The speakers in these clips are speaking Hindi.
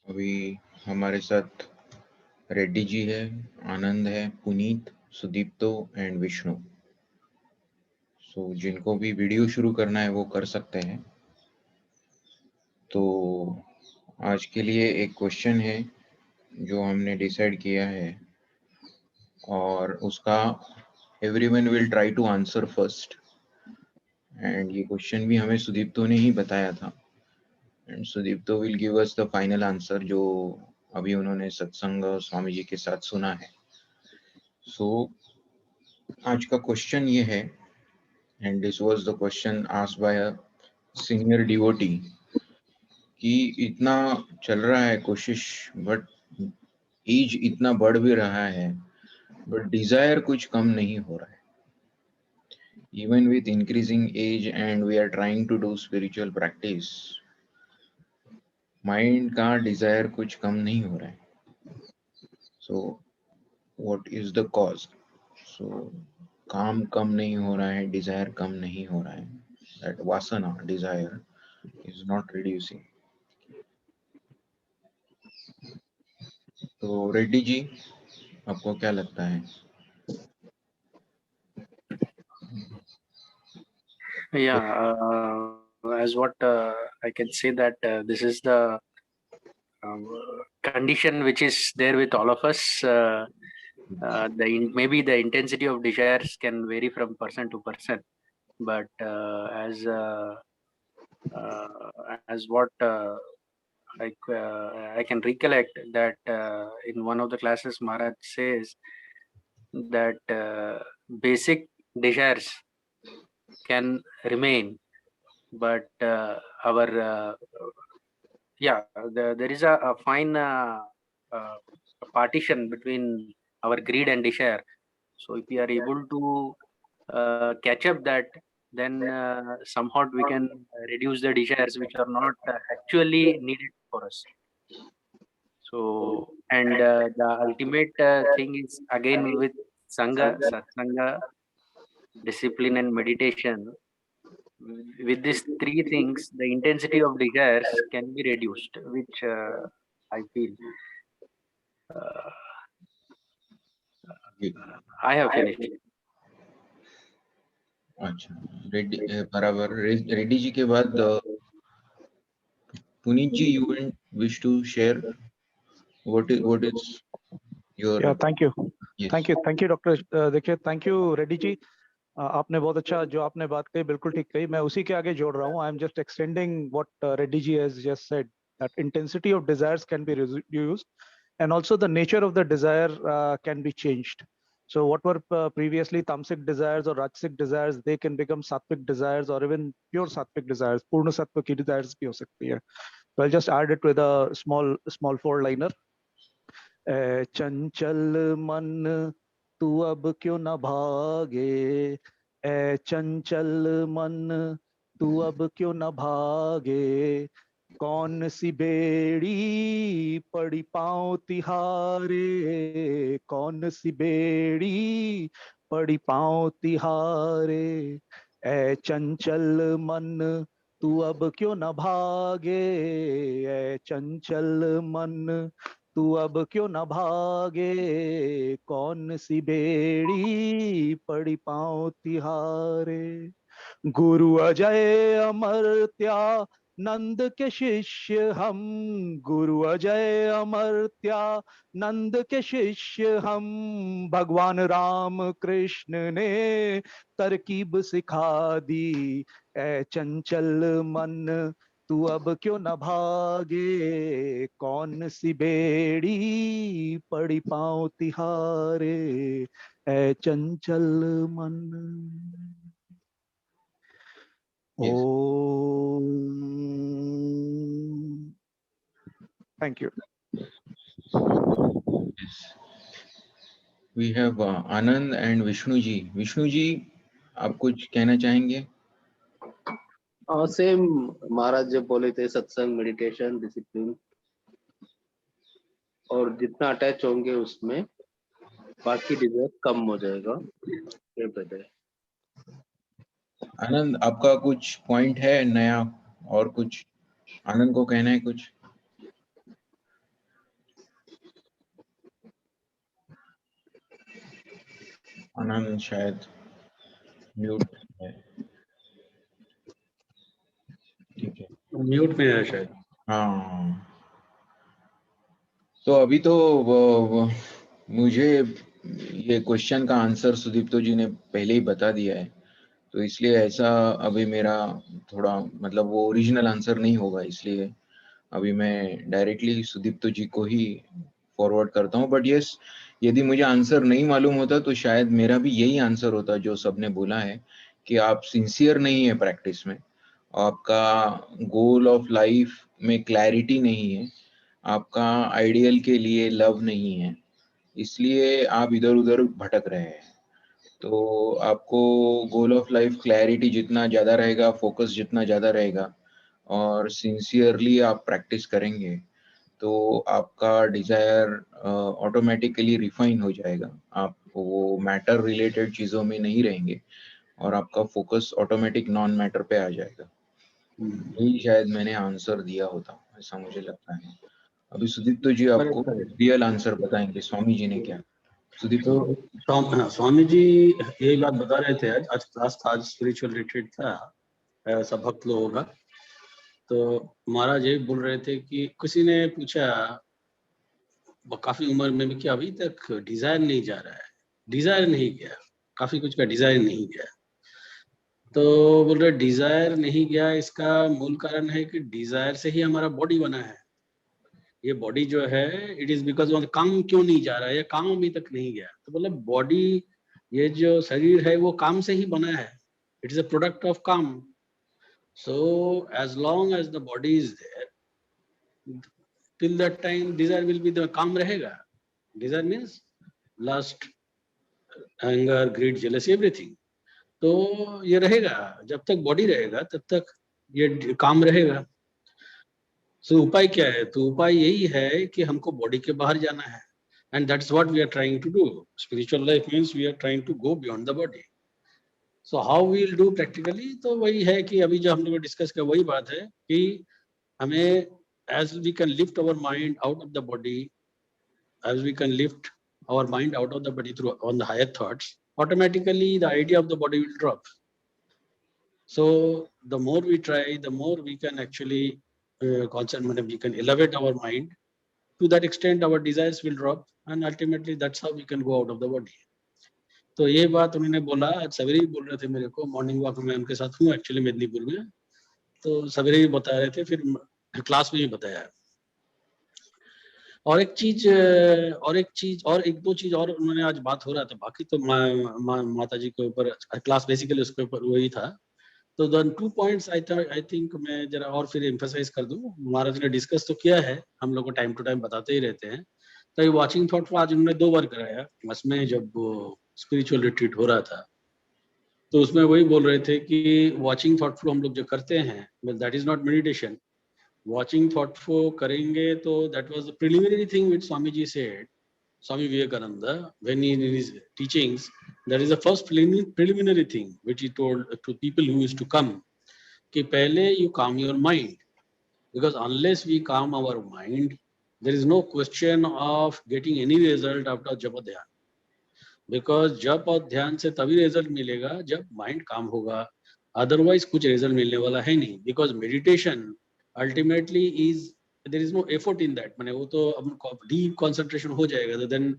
अभी हमारे साथ रेड्डी जी है, आनंद है, पुनीत, सुदीप्तो एंड विष्णु। जिनको भी वीडियो शुरू करना है वो कर सकते हैं। तो आज के लिए एक क्वेश्चन है जो हमने डिसाइड किया है और उसका everyone will try to answer first. And ये क्वेश्चन भी हमें सुदीप्तो ने ही बताया था and Sudipto will give us the final answer जो अभी उन्होंने सत्संग स्वामी जी के साथ सुना है। आज का क्वेश्चन ये है and this was the question asked by a senior devotee कि इतना चल रहा है कोशिश, बट एज इतना बढ़ भी रहा है, बट डिजायर कुछ कम नहीं हो रहा है। Even with increasing age and we are trying to do spiritual practice, mind का डिजायर कुछ कम नहीं हो रहा है। So what is the cause? काम कम नहीं हो रहा है, डिजायर कम नहीं हो रहा है, दैट वासना डिजायर is not reducing. तो रेड्डी जी, आपको क्या लगता है? As what I can say that this is the condition which is there with all of us. Maybe the intensity of desires can vary from person to person, but as what I can recollect that in one of the classes Maharaj says that basic desires can remain, but there is a fine partition between our greed and desire. So if we are able to catch up that, then somehow we can reduce the desires which are not actually needed for us. So, and the ultimate thing is again with Satsanga, discipline and meditation. With these three things, the intensity of desires can be reduced, which I feel. I have finished. अच्छा, रेड्डी बराबर। रेड्डी जी के बाद पुनीत जी, you wish to share what is your? Yeah, thank you. Yes. Thank you, doctor. देखिए, थैंक यू रेड्डी जी। आपने बहुत अच्छा जो आपने बात कही, बिल्कुल ठीक कही। मैं उसी के आगे जोड़ रहा हूँ। I am just extending what Reddy ji has just said, that intensity of desires can be reduced and also the nature of the desire can be changed. So what were previously tamasic desires or rajasic desires, they can become sattvic desires or even pure sattvic desires. Purna sattva ki desires bhi ho sakti hai. So I'll just add it with a small four-liner. चंचल मन तू अब क्यों न भागे, ऐ चंचल मन तू अब क्यों न भागे, कौन सी बेड़ी पड़ी पाँव तिहारे, कौन सी बेड़ी पड़ी पाँव तिहारे, ऐ चंचल मन तू अब क्यों न भागे, ऐ चंचल मन तू अब क्यों न भागे, कौन सी बेड़ी पड़ी पाँव तिहारे। गुरु अजय अमर्त्या नंद के शिष्य हम, गुरु अजय अमर्त्या नंद के शिष्य हम, भगवान राम कृष्ण ने तरकीब सिखा दी, ऐ चंचल मन तू अब क्यों न भागे, कौन सी बेड़ी पड़ी पाँव तिहारे, ऐ चंचल मन। Yes. Oh, thank you. Yes. We have Anand and Vishnu ji. Vishnu ji, आप कुछ कहना चाहेंगे? सेम महाराज जो बोले थे, सत्संग, मेडिटेशन, डिसिप्लिन, और जितना अटैच होंगे उसमें बाकी डिजायर कम हो जाएगा। ये बताए आनंद, आपका कुछ पॉइंट है नया और कुछ आनंद को कहना है कुछ? आनंद शायद म्यूट है, ठीक है। म्यूट में है शायद। हाँ, तो अभी तो मुझे ये क्वेश्चन का आंसर सुदीप्तो जी ने पहले ही बता दिया है, तो इसलिए ऐसा अभी मेरा थोड़ा मतलब वो ओरिजिनल आंसर नहीं होगा, इसलिए अभी मैं डायरेक्टली सुदीप्तो जी को ही फॉरवर्ड करता हूँ। बट यस, यदि मुझे आंसर नहीं मालूम होता तो शायद मेरा भी यही आंसर होता जो सबने बोला है कि आप सिंसियर नहीं है प्रैक्टिस में, आपका गोल ऑफ लाइफ में क्लैरिटी नहीं है, आपका आइडियल के लिए लव नहीं है, इसलिए आप इधर उधर भटक रहे हैं। तो आपको गोल ऑफ लाइफ क्लैरिटी जितना ज़्यादा रहेगा, फोकस जितना ज़्यादा रहेगा और सिंसियरली आप प्रैक्टिस करेंगे, तो आपका डिज़ायर ऑटोमेटिकली रिफाइन हो जाएगा। आप वो मैटर रिलेटेड चीज़ों में नहीं रहेंगे और आपका फोकस ऑटोमेटिक नॉन मैटर पे आ जाएगा। यही शायद मैंने आंसर दिया होता, ऐसा मुझे लगता है। अभी सुदीप्तो जी आपको रियल आंसर बताएंगे स्वामी जी ने क्या। सुदीप्तो जी। तो स्वामी जी यही बात बता रहे थे। आज क्लास था, आज स्पिरिचुअल रिट्रीट था सब भक्त लोगों का। तो महाराज ये बोल रहे थे कि किसी ने पूछा काफी उम्र में भी कि अभी तक डिजायर नहीं जा रहा है, डिजायर नहीं गया, काफी कुछ का डिजायर नहीं गया। तो बोल रहे डिजायर नहीं गया, इसका मूल कारण है कि डिजायर से ही हमारा बॉडी बना है। ये बॉडी जो है इट इज बिकॉज काम क्यों नहीं जा रहा है, ये काम अभी तक नहीं गया। तो बोले बॉडी, ये जो शरीर है वो काम से ही बना है, it is a product of kama. So as long as the body is there, till that time desire will be the kama रहेगा। Desire means lust, anger, greed, jealousy, everything. तो ये रहेगा, जब तक बॉडी रहेगा तब तक ये काम रहेगा। सो उपाय क्या है? तो उपाय यही है कि हमको बॉडी के बाहर जाना है, and that's what we are trying to do. Spiritual life means we are trying to go beyond the body. So how we will do practically? तो वही है कि अभी जो हम लोग डिस्कस किया वही बात है कि हमें as we can lift our mind out of the body, as we can lift our mind out of the body through on the higher thoughts, automatically the idea of the body will drop. So the more we try, the more we can actually concentrate, we can elevate our mind. To that extent our desires will drop, and ultimately that's how we can go out of the body. तो ये बात उन्होंने बोला, आज सवेरे ही बोल रहे थे मेरे को, मॉर्निंग वॉक में उनके साथ हूँ एक्चुअली मेदिनीपुर में, तो सवेरे ही बता रहे थे, फिर क्लास में ही बताया। और एक चीज और एक दो चीज और उन्होंने आज बात हो रहा था, बाकी तो माता जी के ऊपर क्लास बेसिकली उसके ऊपर वही था। तो द 2 पॉइंट्स आई थिंक मैं जरा और फिर एम्फसाइज कर दूं। महाराज ने डिस्कस तो किया है, हम लोग को टाइम टू टाइम बताते ही रहते हैं। तो ये वॉचिंग थॉट आज उन्होंने 2 बार कराया उसमें, जब स्पिरिचुअल रिट्रीट हो रहा था। तो उसमें वही बोल रहे थे कि वॉचिंग थॉटफुल हम लोग जो करते हैं, that is not meditation. Watching thoughtful करेंगे तो that was the preliminary thing which Swami ji said, Swami Vivekananda, when in his teachings, that is the first preliminary thing which he told to people who used to come, कि पहले you calm your mind, because unless we calm our mind, there is no question of getting any result after japa dhyan, because जप और ध्यान से तभी रिजल्ट मिलेगा जब माइंड काम होगा, अदरवाइज कुछ रिजल्ट मिलने वाला है नहीं। Because meditation ultimately is, there is no effort in that, माने वो तो अब डीप कंसंट्रेशन हो जाएगा, then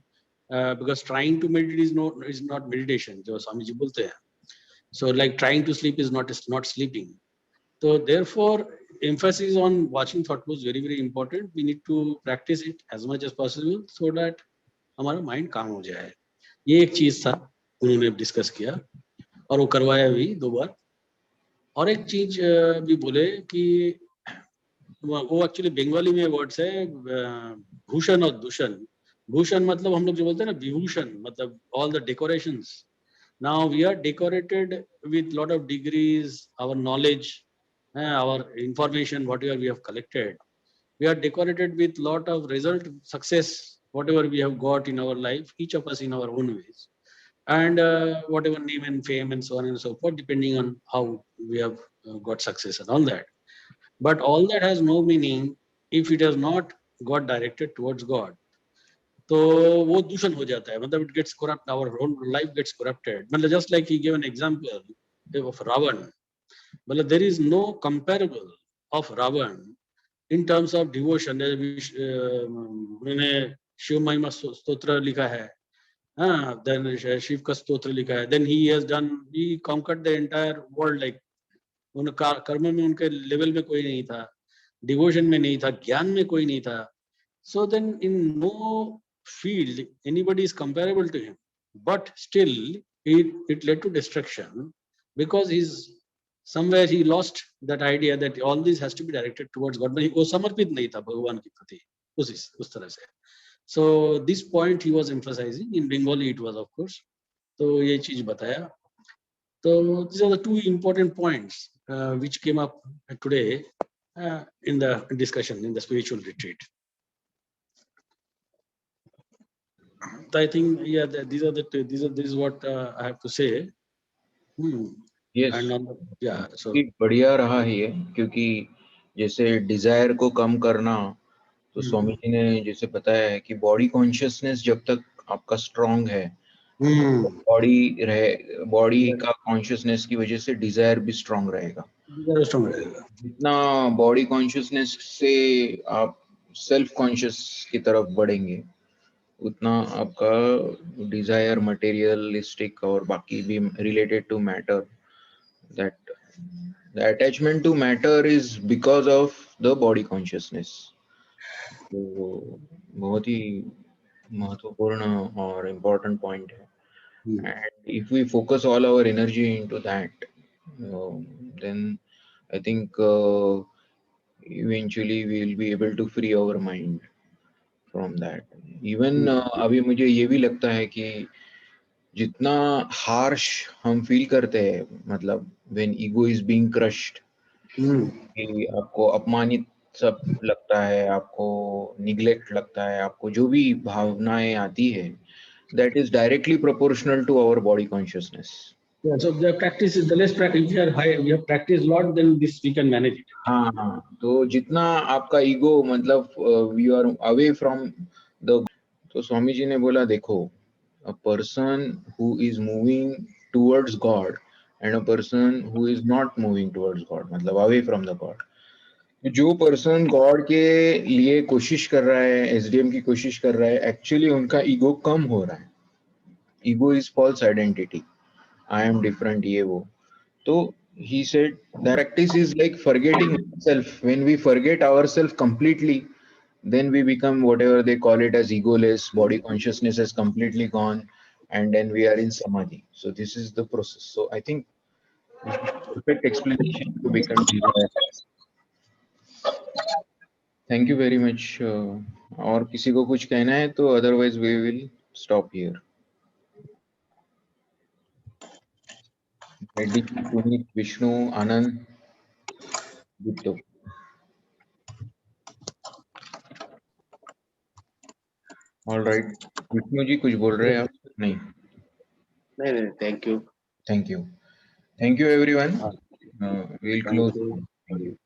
because trying to meditate is not meditation, जो स्वामी जी बोलते हैं। So like trying to sleep is not sleeping. तो therefore emphasis on watching thought was very very important. We need to practice it as much as possible so that हमारा माइंड काम हो जाए। ये एक चीज था उन्होंने डिस्कस किया और वो करवाया भी 2 बार। और एक चीज भी बोले कि वो एक्चुअली बंगाली में वर्ड्स है भूषण और दूषण। भूषण मतलब हम लोग जो बोलते हैं ना विभूषण, मतलब all the decorations. Now we are decorated with lot of degrees, our knowledge, our information, whatever we have collected. We are decorated with lot of result, success, whatever we have got in our life, each of us in our own ways, and whatever name and fame and so on and so forth, depending on how we have got success and all that. But all that has no meaning if it has not got directed towards God. तो वो दूषण हो जाता है, मतलब it gets corrupt, our own life gets corrupted. मतलब just like he give an example of Ravana. मतलब there is no comparable of Ravana in terms of devotion. मैंने शिव महिमा स्तोत्र लिखा है, हाँ, देन शिव का स्तोत्र लिखा है. Then he has done, he conquered the entire world. Like उन कर्म में उनके लेवल में कोई नहीं था, डिवोशन में नहीं था, ज्ञान में कोई नहीं था. So then in no field anybody is comparable to him, but still it led to destruction because he's somewhere he lost that idea that all this has to be directed towards God. But वो समर्पित नहीं था भगवान के प्रति उस तरह से. So this point he was emphasizing. In Bengali it was, of course. तो ये चीज बताया. So these are the two important points which came up today in the discussion in the spiritual retreat. I think, yeah, these are this is what I have to say. Yes. And yeah, so बढ़िया रहा ये, क्योंकि जैसे डिजायर को कम करना, तो स्वामी जी ने जैसे बताया है कि बॉडी कॉन्शियसनेस जब तक आपका स्ट्रांग है, बॉडी का कॉन्शियसनेस की वजह से डिजायर भी स्ट्रांग रहेगा. जितना बॉडी कॉन्शियसनेस से आप सेल्फ कॉन्शियस की तरफ बढ़ेंगे, उतना आपका डिजायर मटेरियलिस्टिक और बाकी भी related to matter, that the attachment to matter is because of the body consciousness. तो बहुत ही महत्वपूर्ण और इम्पोर्टेंट पॉइंट है. And if we focus all our energy into that, then I think eventually we will be able to free our mind from that. Even अभी मुझे ये भी लगता है कि जितना हार्श हम फील करते हैं, मतलब when ego is being crushed, कि आपको अपमानित सब लगता है, आपको निग्लेक्ट लगता है, आपको जो भी भावनाएं आती है, that is directly proportional to our body consciousness. Yeah, so the practice is the less practice. If you are high, we have practiced a lot, then this we can manage it. हाँ, तो जितना आपका ईगो मतलब we are away from the, तो स्वामी जी ने बोला देखो, a person who is moving towards God and a person who is not moving towards God, मतलब अवे फ्रॉम द गॉड. जो पर्सन गॉड के लिए कोशिश कर रहा है, एसडीएम की कोशिश कर रहा है, एक्चुअली उनका ईगो कम हो रहा है. Ego is false identity, I am different, ये वो. तो he said that practice is like forgetting ourselves. When we forget ourselves completely, then we become whatever they call it as egoless, body consciousness is completely gone, and then we are in samadhi. So this is the process. So I think this is a perfect explanation to become desire. Thank you very much. और किसी को कुछ कहना है तो otherwise we will stop here. Reddy, Puneet, Vishnu, Anand, Gupta. All right. Vishnu ji कुछ बोल रहे हैं आप? नहीं. नहीं, thank you. Thank you. Thank you everyone. We'll close. Thank you.